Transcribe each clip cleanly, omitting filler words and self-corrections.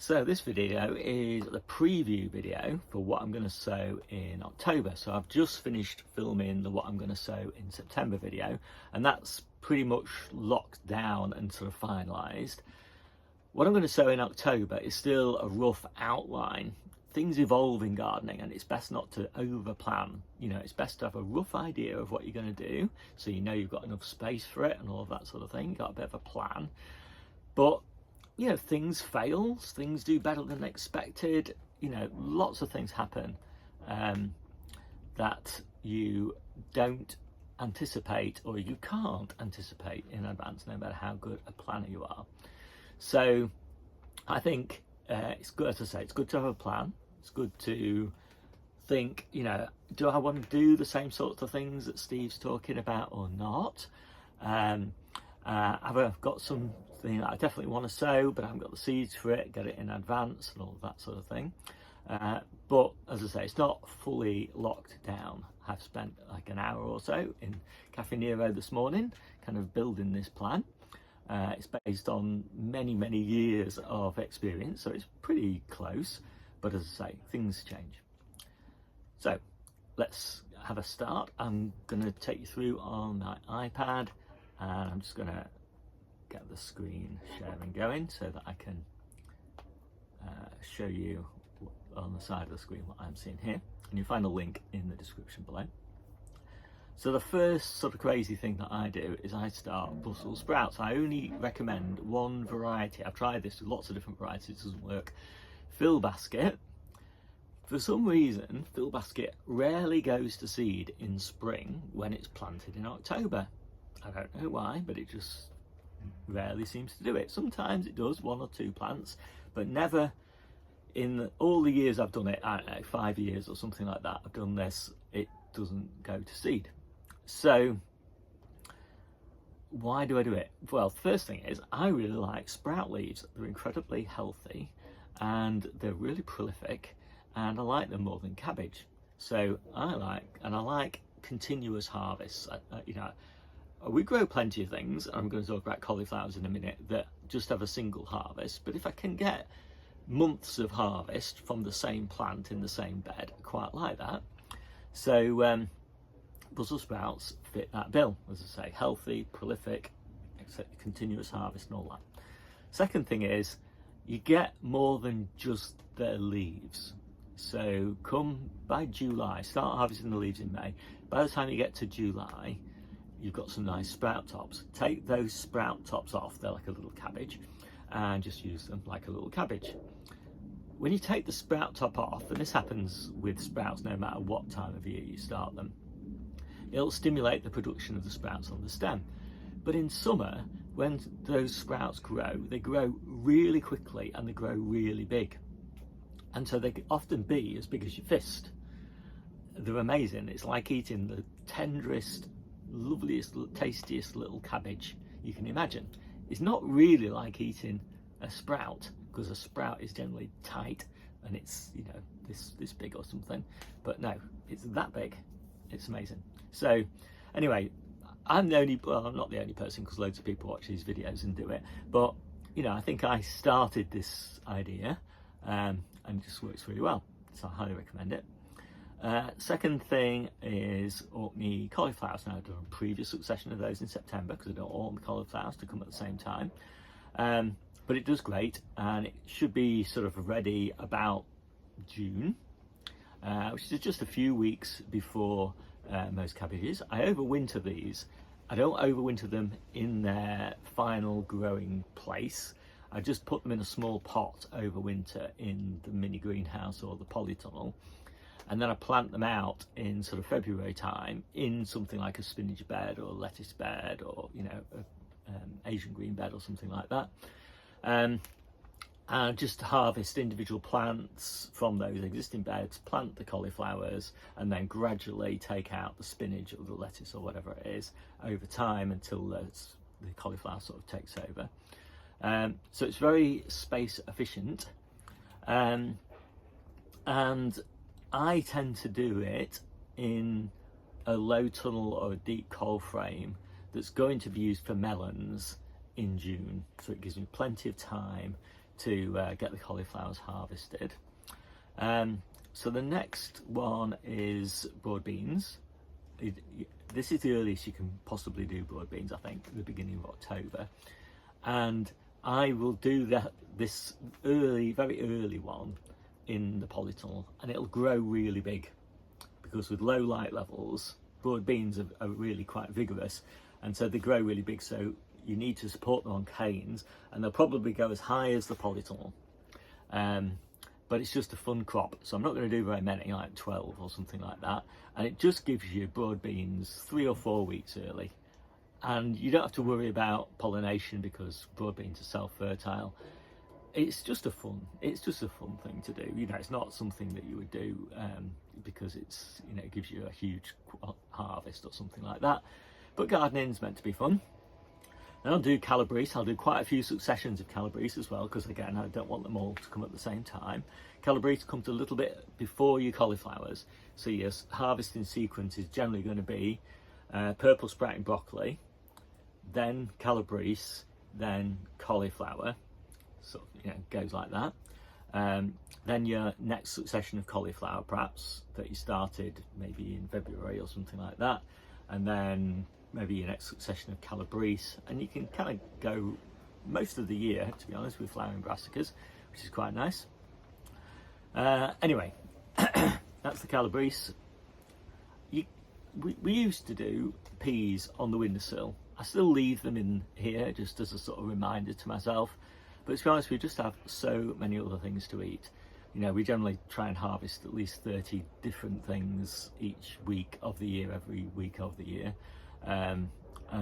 So this video is the preview video for what I'm going to sow in October. So I've just finished filming the what I'm going to sow in September video, and that's pretty much locked down and sort of finalised. What I'm going to sow in October is still a rough outline. Things evolve in gardening and it's best not to over plan. You know, it's best to have a rough idea of what you're going to do, so you know you've got enough space for it and all of that sort of thing. You've got a bit of a plan. But you know, things fail, things do better than expected. You know, lots of things happen that you don't anticipate, or you can't anticipate in advance, no matter how good a planner you are. So I think it's good, as I say, it's good to have a plan. It's good to think, you know, do I want to do the same sorts of things that Steve's talking about or not? Have I got something that I definitely want to sow, but I haven't got the seeds for it, get it in advance and all of that sort of thing. But as I say, it's not fully locked down. I've spent like an hour or so in Cafe Nero this morning, kind of building this plan. It's based on many years of experience, so it's pretty close, but as I say, things change. So let's have a start. I'm going to take you through on my iPad, and I'm just going to get the screen sharing going so that I can show you on the side of the screen what I'm seeing here, and you'll find a link in the description below. So the first sort of crazy thing that I do is I start Brussels sprouts. I only recommend one variety. I've tried this with lots of different varieties, it doesn't work. Fill basket. For some reason, fill basket rarely goes to seed in spring when it's planted in October. I don't know why, but it just rarely seems to do it. Sometimes it does, one or two plants, but never in all the years I've done it. I don't know, 5 years or something like that I've done this, it doesn't go to seed. So why do I do it? Well, the first thing is I really like sprout leaves. They're incredibly healthy and they're really prolific, and I like them more than cabbage. So I like continuous harvests. You know, we grow plenty of things, and I'm going to talk about cauliflowers in a minute, that just have a single harvest. But if I can get months of harvest from the same plant in the same bed, I quite like that. So Brussels sprouts fit that bill, as I say, healthy, prolific, continuous harvest and all that. Second thing is you get more than just their leaves. So come by July, start harvesting the leaves in May. By the time you get to July, you've got some nice sprout tops. Take those sprout tops off, they're like a little cabbage, and just use them like a little cabbage. When you take the sprout top off, and this happens with sprouts no matter what time of year you start them, it'll stimulate the production of the sprouts on the stem. But in summer, when those sprouts grow, they grow really quickly and they grow really big. And so they can often be as big as your fist. They're amazing. It's like eating the tenderest, loveliest, tastiest little cabbage you can imagine. It's not really like eating a sprout, because a sprout is generally tight and it's, you know, this big or something. But no, it's that big. It's amazing. So anyway, I'm not the only person, because loads of people watch these videos and do it, but you know, I think I started this idea and it just works really well, so I highly recommend it. Second thing is Orkney cauliflowers. Now I've done a previous succession of those in September because I don't want all the cauliflowers to come at the same time, but it does great, and it should be sort of ready about June, which is just a few weeks before most cabbages. I overwinter these. I don't overwinter them in their final growing place. I just put them in a small pot over winter in the mini greenhouse or the polytunnel, and then I plant them out in sort of February time in something like a spinach bed or a lettuce bed, or you know, Asian green bed or something like that. And just harvest individual plants from those existing beds, plant the cauliflowers, and then gradually take out the spinach or the lettuce or whatever it is over time until the cauliflower sort of takes over. So it's very space efficient, and I tend to do it in a low tunnel or a deep coal frame that's going to be used for melons in June, so it gives me plenty of time to get the cauliflowers harvested. So the next one is broad beans. This is the earliest you can possibly do broad beans, I think, at the beginning of October. And I will do this very early one in the polytunnel, and it'll grow really big, because with low light levels, broad beans are really quite vigorous, and so they grow really big, so you need to support them on canes, and they'll probably go as high as the polytunnel. But it's just a fun crop, so I'm not going to do very many, like 12 or something like that, and it just gives you broad beans 3 or 4 weeks early, and you don't have to worry about pollination because broad beans are self-fertile. It's just a fun thing to do. You know, it's not something that you would do because it's, you know, it gives you a huge harvest or something like that, but gardening's meant to be fun. And I'll do calabrese. I'll do quite a few successions of calabrese as well, because again, I don't want them all to come at the same time. Calabrese comes a little bit before your cauliflowers, so your harvesting sequence is generally going to be purple sprouting broccoli, then calabrese, then cauliflower. So, you know, it goes like that. Then your next succession of cauliflower, perhaps, that you started maybe in February or something like that, and then maybe your next succession of calabrese, and you can kind of go most of the year, to be honest, with flowering brassicas, which is quite nice. Anyway, that's the calabrese. We used to do peas on the windowsill. I still leave them in here just as a sort of reminder to myself, but to be honest, we just have so many other things to eat. You know, we generally try and harvest at least 30 different things each week of the year, every week of the year. And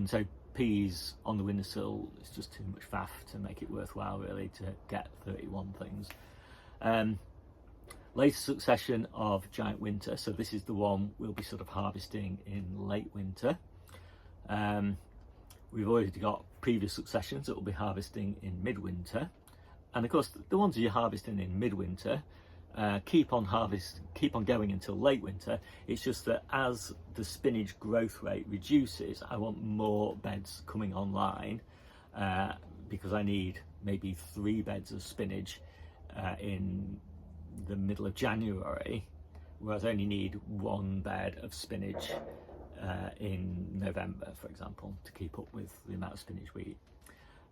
so peas on the windowsill is just too much faff to make it worthwhile, really, to get 31 things. Later succession of giant winter, so this is the one we'll be sort of harvesting in late winter. We've already got previous successions that we'll be harvesting in midwinter, and of course the ones you're harvesting in midwinter keep on going until late winter. It's just that as the spinach growth rate reduces, I want more beds coming online, because I need maybe 3 beds of spinach in the middle of January, whereas I only need 1 bed of spinach in November, for example, to keep up with the amount of spinach we eat.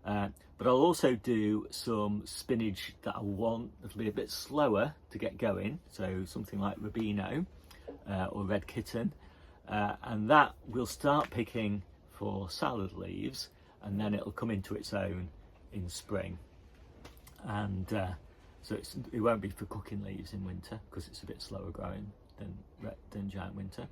But I'll also do some spinach that I want that'll be a bit slower to get going, so something like Rubino or Red Kitten, and that we'll start picking for salad leaves, and then it'll come into its own in spring. And so it won't be for cooking leaves in winter, because it's a bit slower growing than giant winter.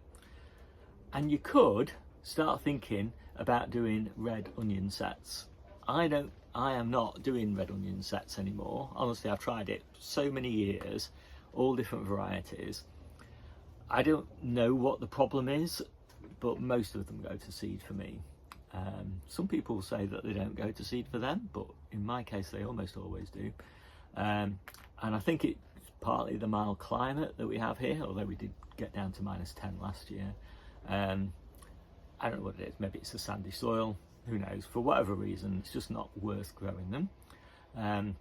And you could start thinking about doing red onion sets. I am not doing red onion sets anymore. Honestly, I've tried it so many years, all different varieties. I don't know what the problem is, but most of them go to seed for me. Some people say that they don't go to seed for them, but in my case, they almost always do. And I think it's partly the mild climate that we have here, although we did get down to -10 last year. I don't know what it is. Maybe it's the sandy soil. Who knows? For whatever reason, it's just not worth growing them.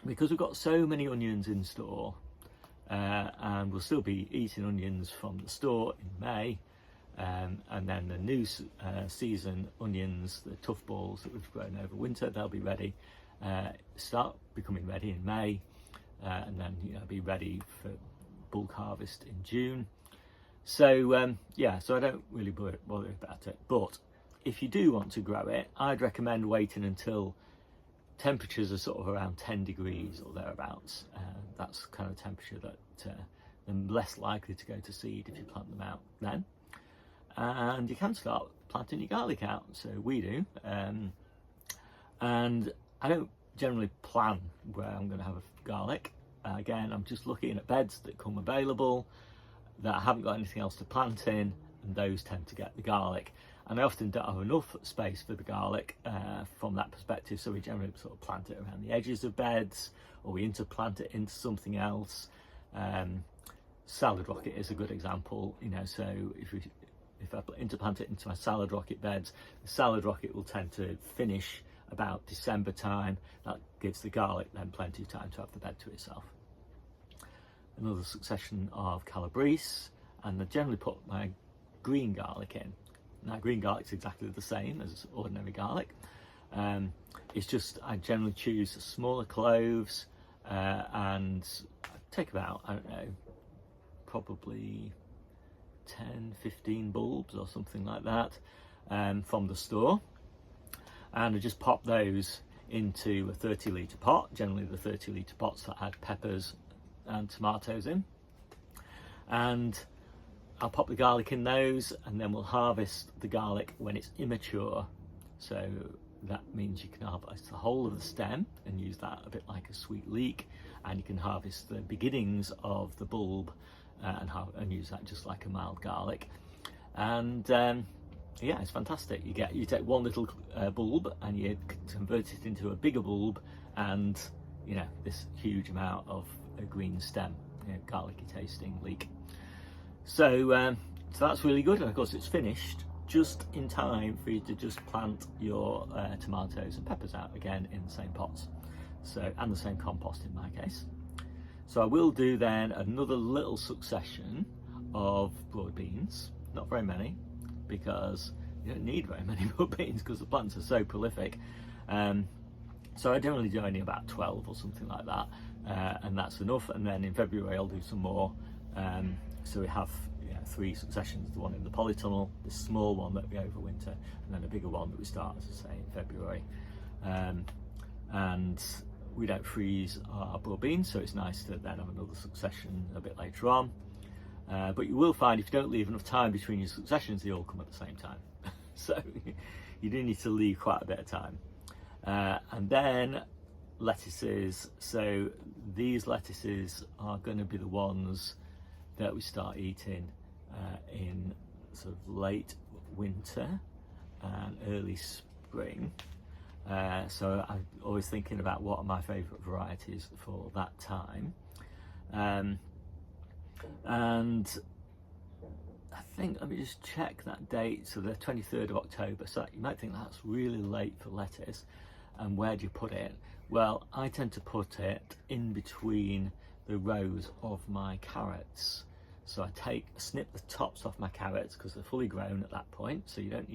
Because we've got so many onions in store, and we'll still be eating onions from the store in May, and then the new season onions, the tough balls that we've grown over winter, they'll be ready, start becoming ready in May, and then, you know, be ready for bulk harvest in June. So yeah, so I don't really bother about it. But if you do want to grow it, I'd recommend waiting until temperatures are sort of around 10 degrees or thereabouts. That's kind of temperature that they're less likely to go to seed if you plant them out then. And you can start planting your garlic out, so we do. And I don't generally plan where I'm going to have a garlic. Again, I'm just looking at beds that come available that I haven't got anything else to plant in, and those tend to get the garlic. And I often don't have enough space for the garlic from that perspective, so we generally sort of plant it around the edges of beds, or we interplant it into something else. Salad rocket is a good example, you know, so if I interplant it into my salad rocket beds, the salad rocket will tend to finish about December time. That gives the garlic then plenty of time to have the bed to itself. Another succession of calabrese, and I generally put my green garlic in. Now green garlic's exactly the same as ordinary garlic. It's just I generally choose smaller cloves, and I take about, I don't know, probably 10-15 bulbs or something like that from the store, and I just pop those into a 30-litre pot, generally the 30-litre pots that had peppers and tomatoes in, and I'll pop the garlic in those, and then we'll harvest the garlic when it's immature. So that means you can harvest the whole of the stem and use that a bit like a sweet leek, and you can harvest the beginnings of the bulb and use that just like a mild garlic. And yeah, it's fantastic. You take one little bulb and you convert it into a bigger bulb, and you know, this huge amount of a green stem, garlicky tasting leek. So so that's really good, and of course it's finished just in time for you to just plant your tomatoes and peppers out again in the same pots, so, and the same compost in my case. So I will do then another little succession of broad beans, not very many, because you don't need very many broad beans because the plants are so prolific. So I generally do only about 12 or something like that, and that's enough. And then in February I'll do some more. So we have 3 successions: the one in the polytunnel, this small one that we overwinter, and then a bigger one that we start, as I say, in February. And we don't freeze our broad beans, so it's nice to then have another succession a bit later on. But you will find if you don't leave enough time between your successions, they all come at the same time. So you do need to leave quite a bit of time. And then lettuces. So these lettuces are going to be the ones that we start eating in sort of late winter and early spring. So I'm always thinking about what are my favourite varieties for that time. And I think, let me just check that date, so the 23rd of October. So you might think that's really late for lettuce. And where do you put it? Well, I tend to put it in between the rows of my carrots. So I snip the tops off my carrots because they're fully grown at that point. So you don't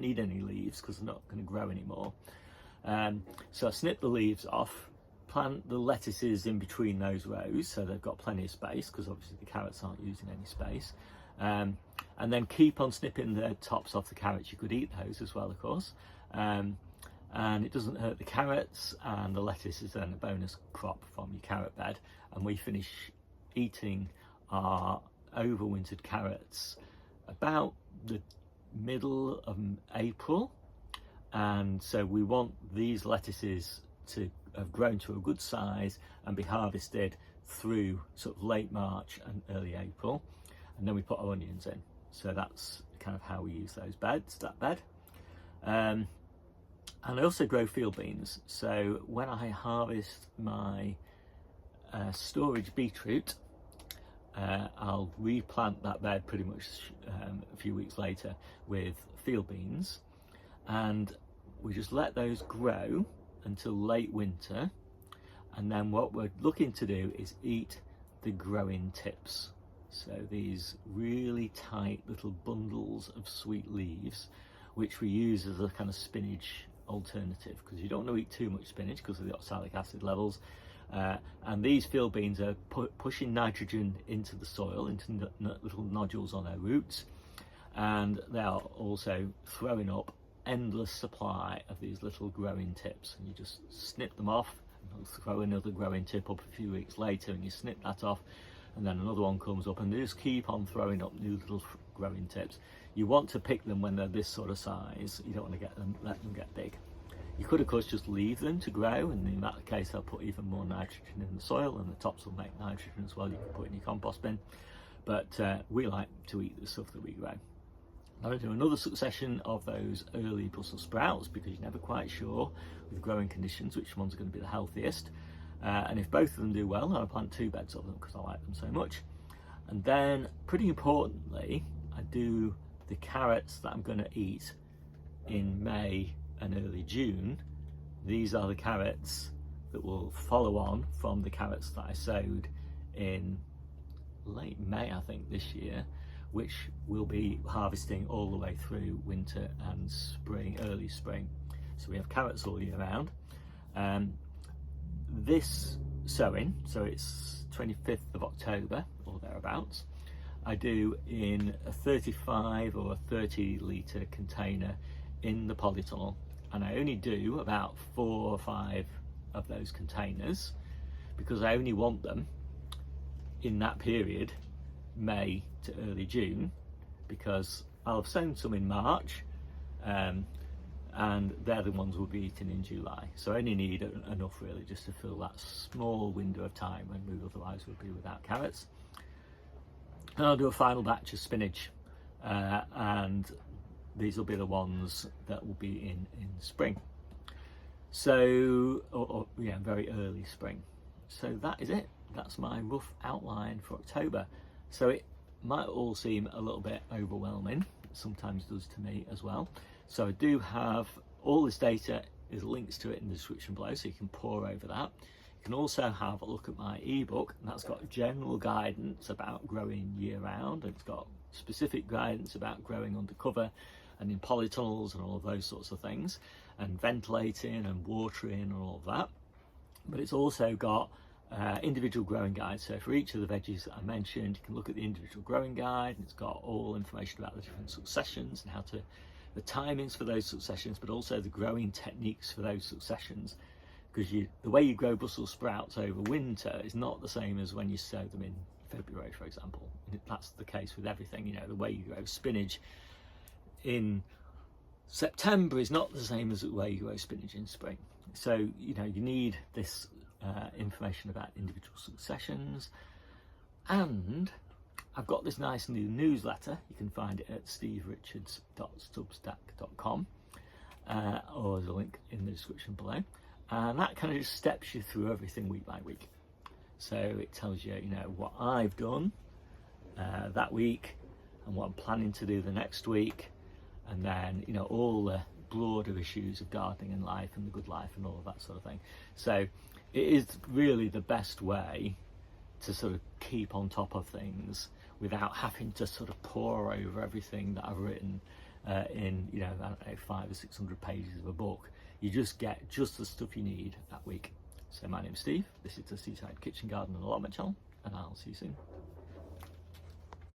need any leaves because they're not going to grow anymore. So I snip the leaves off, plant the lettuces in between those rows so they've got plenty of space, because obviously the carrots aren't using any space. And then keep on snipping the tops off the carrots. You could eat those as well, of course. And it doesn't hurt the carrots, and the lettuce is then a bonus crop from your carrot bed. And we finish eating our overwintered carrots about the middle of April, and so we want these lettuces to have grown to a good size and be harvested through sort of late March and early April, and then we put our onions in. So that's kind of how we use those beds, that bed. And I also grow field beans. So when I harvest my storage beetroot, I'll replant that bed pretty much a few weeks later with field beans, and we just let those grow until late winter, and then what we're looking to do is eat the growing tips. So these really tight little bundles of sweet leaves, which we use as a kind of spinach alternative, because you don't want to eat too much spinach because of the oxalic acid levels. And these field beans are pushing nitrogen into the soil, into little nodules on their roots, and they are also throwing up endless supply of these little growing tips. And you just snip them off and throw another growing tip up a few weeks later, and you snip that off, and then another one comes up, and they just keep on throwing up new little growing tips. You want to pick them when they're this sort of size. You don't want to let them get big. You could, of course, just leave them to grow, and in that case they'll put even more nitrogen in the soil, and the tops will make nitrogen as well. You can put in your compost bin. But we like to eat the stuff that we grow. I'm going to do another succession of those early Brussels sprouts, because you're never quite sure with growing conditions which one's going to be the healthiest. And if both of them do well, I'll plant 2 beds of them because I like them so much. And then, pretty importantly, I do the carrots that I'm going to eat in May and early June, these are the carrots that will follow on from the carrots that I sowed in late May, I think, this year, which we'll be harvesting all the way through winter and spring, early spring. So we have carrots all year round. This sowing, so it's 25th of October or thereabouts, I do in a 35 or a 30 litre container in the polytunnel, and I only do about 4 or 5 of those containers because I only want them in that period, May to early June, because I'll have sown some in March, and they're the ones we'll be eating in July. So I only need enough really just to fill that small window of time when we otherwise would be without carrots. And I'll do a final batch of spinach, and these will be the ones that will be in spring. So, yeah, very early spring. So that is it. That's my rough outline for October. So it might all seem a little bit overwhelming. It sometimes does to me as well. So I do have all this data, is links to it in the description below, so you can pore over that. You can also have a look at my ebook, and that's got general guidance about growing year round, and it's got specific guidance about growing under cover and in polytunnels and all of those sorts of things, and ventilating and watering and all of that. But it's also got individual growing guides. So for each of the veggies that I mentioned, you can look at the individual growing guide, and it's got all information about the different successions and how to, the timings for those successions, but also the growing techniques for those successions. Because the way you grow Brussels sprouts over winter is not the same as when you sow them in February, for example. That's the case with everything. You know, the way you grow spinach in September is not the same as the way you grow spinach in spring. So, you know, you need this information about individual successions. And I've got this nice new newsletter. You can find it at steverichards.substack.com, or there's a link in the description below. And that kind of just steps you through everything week by week. So it tells you, you know, what I've done that week and what I'm planning to do the next week. And then, you know, all the broader issues of gardening and life and the good life and all of that sort of thing. So it is really the best way to sort of keep on top of things without having to sort of pore over everything that I've written in, you know, I don't know, 500 or 600 pages of a book. You just get just the stuff you need that week. So my name's Steve, this is the Seaside Kitchen Garden and Allotment channel, and I'll see you soon.